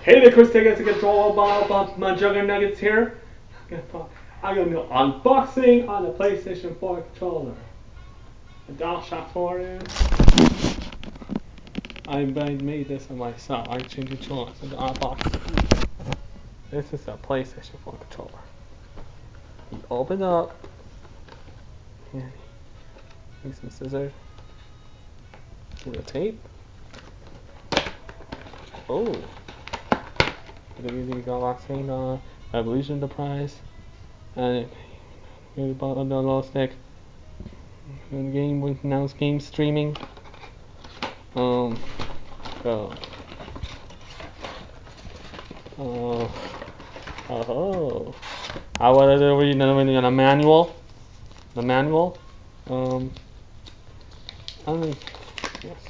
Hey there, Chris, take us to control about my Jugger Nuggets here. I'm going to do unboxing on the PlayStation 4 controller. A DualShock 4 is. I made this myself. I changed the controller to the unboxing. This is a PlayStation 4 controller. You open up. And use some scissors. With a tape. Oh. They're using Galaxy Evolution the prize. And the low stick. And the game with now game streaming. Go. Oh. I was reading a manual. The manual. Yes.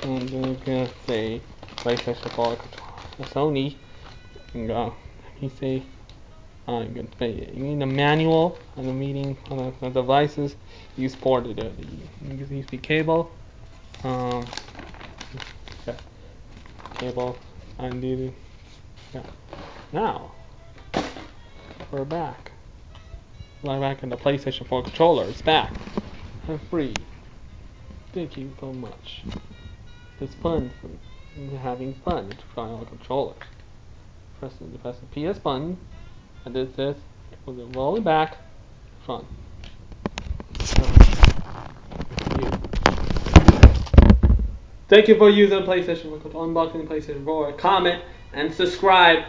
I'm gonna say PlayStation 4 Sony. And go. He say. I'm gonna say you need a manual on the meeting on the devices. Use ported it. Use USB cable. Yeah. Cable. Undo. Yeah. Now we're back. We're back in the PlayStation 4 controller. It's back. I'm free. Thank you so much. It's fun for having fun to try all controllers. Press the PS button, and this will roll it back. Fun. Thank you for using PlayStation 4 controller, unboxing PlayStation 4. Comment and subscribe.